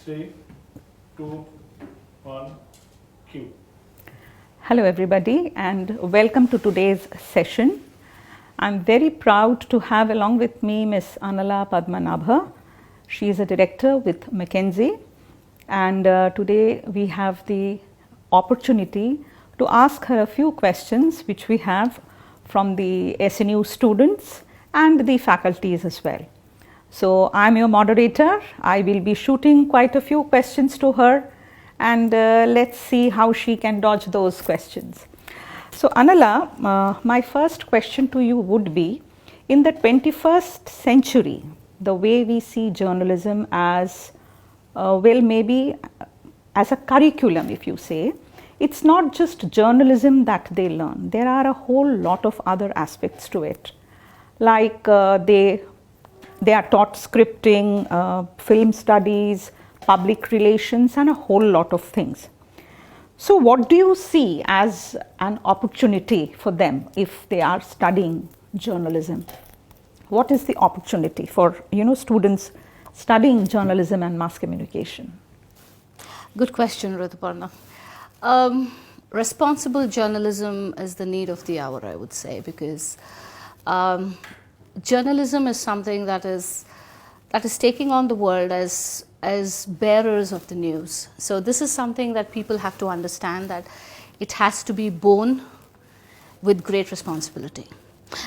3, 2, 1, cue. Hello everybody and welcome to today's session. I'm very proud to have along with me Ms. Anala Padmanabha. She is a director with McKinsey, and today we have the opportunity to ask her a few questions which we have from the SNU students and the faculties as well. So I'm your moderator. I will be shooting quite a few questions to her, and let's see how she can dodge those questions. So Anala, my first question to you would be, in the 21st century, the way we see journalism as, well, maybe as a curriculum, if you say, it's not just journalism that they learn. There are a whole lot of other aspects to it, like they are taught scripting, film studies, public relations, and a whole lot of things. So what do you see as an opportunity for them if they are studying journalism? What is the opportunity for students studying journalism and mass communication? Good question, Rituparna. Responsible journalism is the need of the hour, I would say, because journalism is something that is taking on the world as bearers of the news. So this is something that people have to understand, that it has to be born with great responsibility.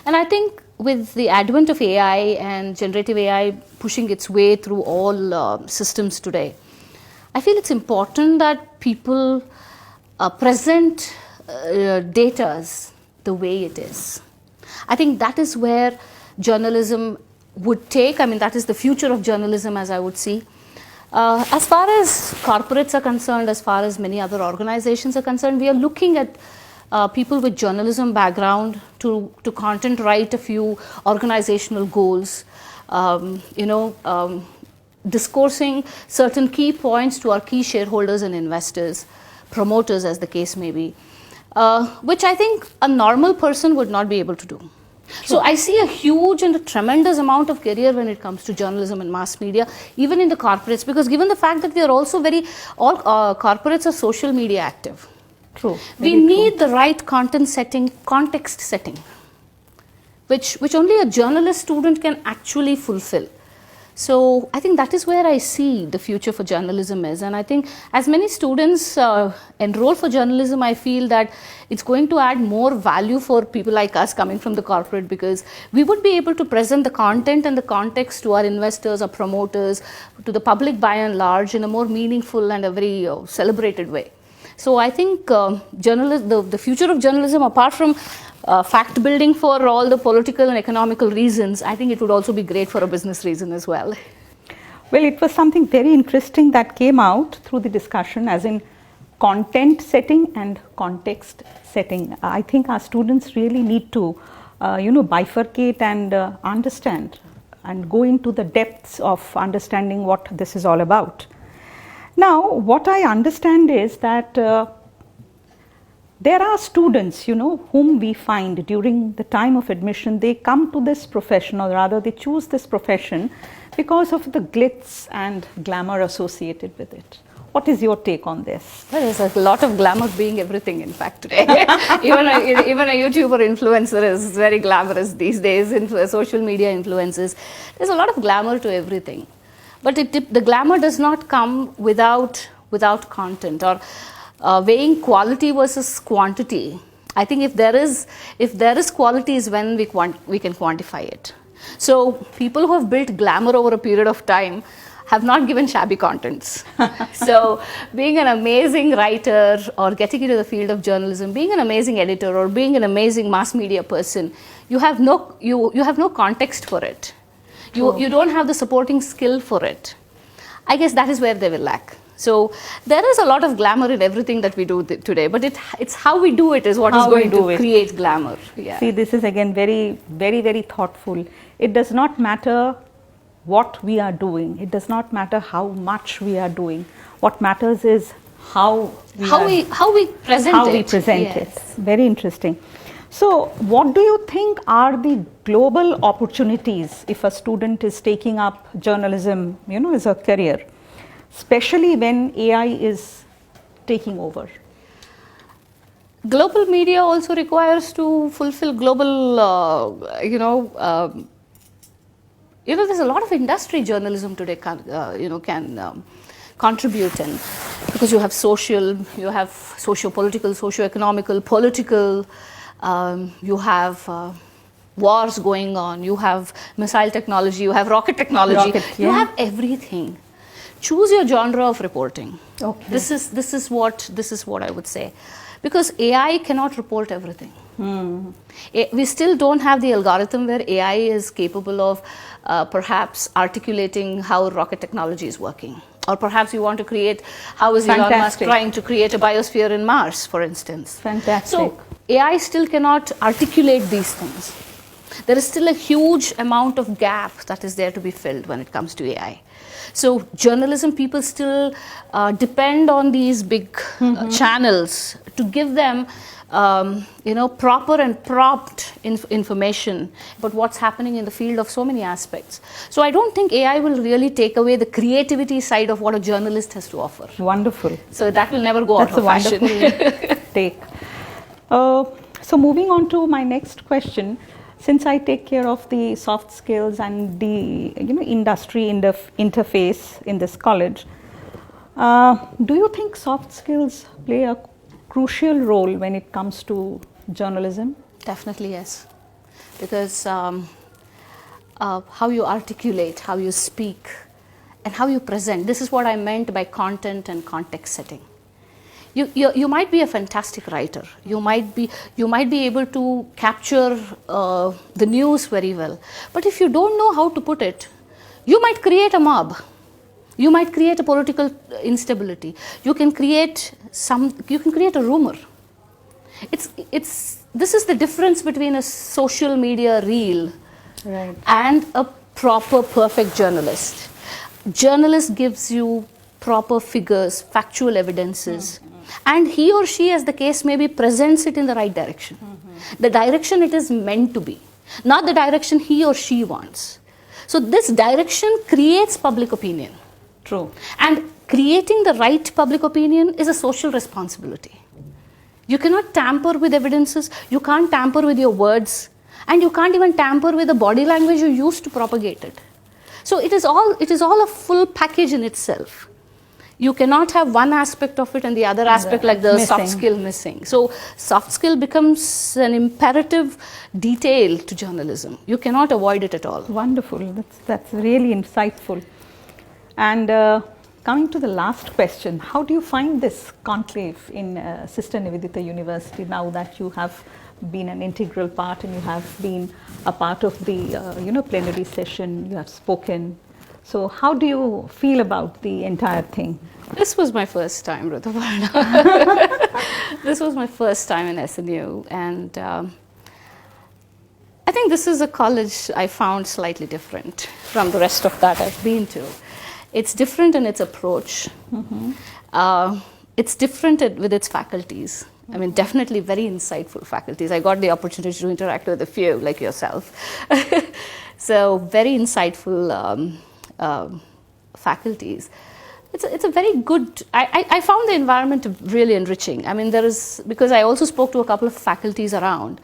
And I think with the advent of AI and generative AI pushing its way through all systems today, I feel it's important that people present data the way it is. I think that is where journalism would take. I mean, that is the future of journalism, as I would see. As far as corporates are concerned, as far as many other organizations are concerned, we are looking at people with journalism background to content write a few organizational goals, discoursing certain key points to our key shareholders and investors, promoters as the case may be, which I think a normal person would not be able to do. Sure. So I see a huge and a tremendous amount of career when it comes to journalism and mass media, even in the corporates, because given the fact that we are also all corporates are social media active. True. We need the right content setting, context setting, which only a journalist student can actually fulfill. So I think that is where I see the future for journalism is. And I think as many students enroll for journalism, I feel that it's going to add more value for people like us coming from the corporate, because we would be able to present the content and the context to our investors or promoters, to the public by and large, in a more meaningful and a very celebrated way. So I think the future of journalism, apart from fact building for all the political and economical reasons, I think it would also be great for a business reason as well. Well, it was something very interesting that came out through the discussion, as in content setting and context setting. I think our students really need to bifurcate and understand and go into the depths of understanding what this is all about. Now, what I understand is that there are students, whom we find during the time of admission, they come to this profession, or rather they choose this profession because of the glitz and glamour associated with it. What is your take on this? Well, there's a lot of glamour being everything, in fact, today. even a YouTuber influencer is very glamorous these days, social media influences. There's a lot of glamour to everything. But the glamour does not come without content, or weighing quality versus quantity. I think if there is quality is when we can quantify it. So people who have built glamour over a period of time have not given shabby contents. So being an amazing writer, or getting into the field of journalism, being an amazing editor, or being an amazing mass media person, you have no context for it. You don't have the supporting skill for it. I guess that is where they will lack. So there is a lot of glamour in everything that we do today, but it's how we do it is what is going to create glamour. Yeah. See, this is again very, very, very thoughtful. It does not matter what we are doing. It does not matter how much we are doing. What matters is how we present it. Very interesting. So what do you think are the global opportunities if a student is taking up journalism, as a career? especially when AI is taking over? Global media also requires to fulfill global, there's a lot of industry journalism today can contribute in, because you have socio-political, socio-economical, political, you have wars going on, you have missile technology, you have rocket technology, you have everything. Choose your genre of reporting. Okay. This is what I would say, because AI cannot report everything. We still don't have the algorithm where AI is capable of perhaps articulating how rocket technology is working. Or perhaps you want to create, how is Elon Musk trying to create a biosphere in Mars, for instance. Fantastic. So AI still cannot articulate these things. There is still a huge amount of gap that is there to be filled when it comes to AI. So journalism, people still depend on these big channels to give them proper and prompt information about what's happening in the field of so many aspects. So I don't think AI will really take away the creativity side of what a journalist has to offer. Wonderful. So that will never go out of fashion. That's a wonderful take. So moving on to my next question, since I take care of the soft skills and the industry interface in this college, do you think soft skills play a crucial role when it comes to journalism? Definitely yes, because how you articulate, how you speak, and how you present. This is what I meant by content and context setting. You might be a fantastic writer. You might be able to capture the news very well. But if you don't know how to put it, you might create a mob. You might create a political instability. You can create a rumor. This is the difference between a social media reel and a proper, perfect journalist. Journalist gives you proper figures, factual evidences, and he or she, as the case may be, presents it in the right direction. The direction it is meant to be, not the direction he or she wants. So this direction creates public opinion. True. And creating the right public opinion is a social responsibility. You cannot tamper with evidences, you can't tamper with your words, and you can't even tamper with the body language you use to propagate it. So it is all a full package in itself. You cannot have one aspect of it and the other aspect, like the soft skill, missing. So soft skill becomes an imperative detail to journalism. You cannot avoid it at all. Wonderful. That's really insightful. And coming to the last question, how do you find this conclave in Sister Nivedita University now that you have been an integral part and you have been a part of the plenary session, you have spoken? So how do you feel about the entire thing? This was my first time, Rituparna. This was my first time in SNU, and I think this is a college I found slightly different from the rest of that I've been to. It's different in its approach. It's different with its faculties. I mean, definitely very insightful faculties. I got the opportunity to interact with a few, like yourself. So very insightful faculties. It's a very good, I found the environment really enriching. I mean, because I also spoke to a couple of faculties around,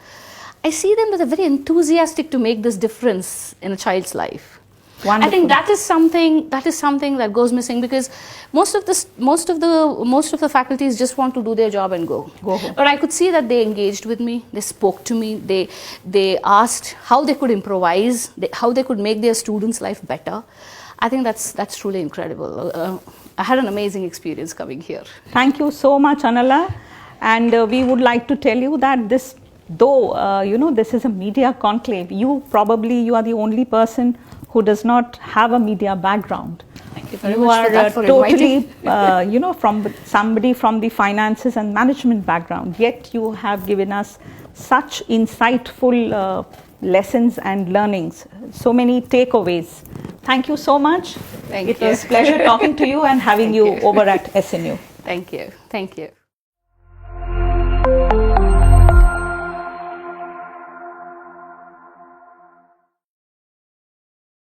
I see them as very enthusiastic to make this difference in a child's life. Wonderful. I think that is something that goes missing, because most of the faculties just want to do their job and go home. But I could see that they engaged with me, they spoke to me, they asked how they could improvise, how they could make their students' life better. I think that's truly incredible. I had an amazing experience coming here. Thank you so much, Anala. And we would like to tell you that this, though this is a media conclave, you are the only person who does not have a media background. Thank you very much for that, for totally, from somebody from the finances and management background. Yet you have given us such insightful lessons and learnings, so many takeaways. Thank you so much. Thank you. It was a pleasure talking to you and having you over at SNU. Thank you. Thank you.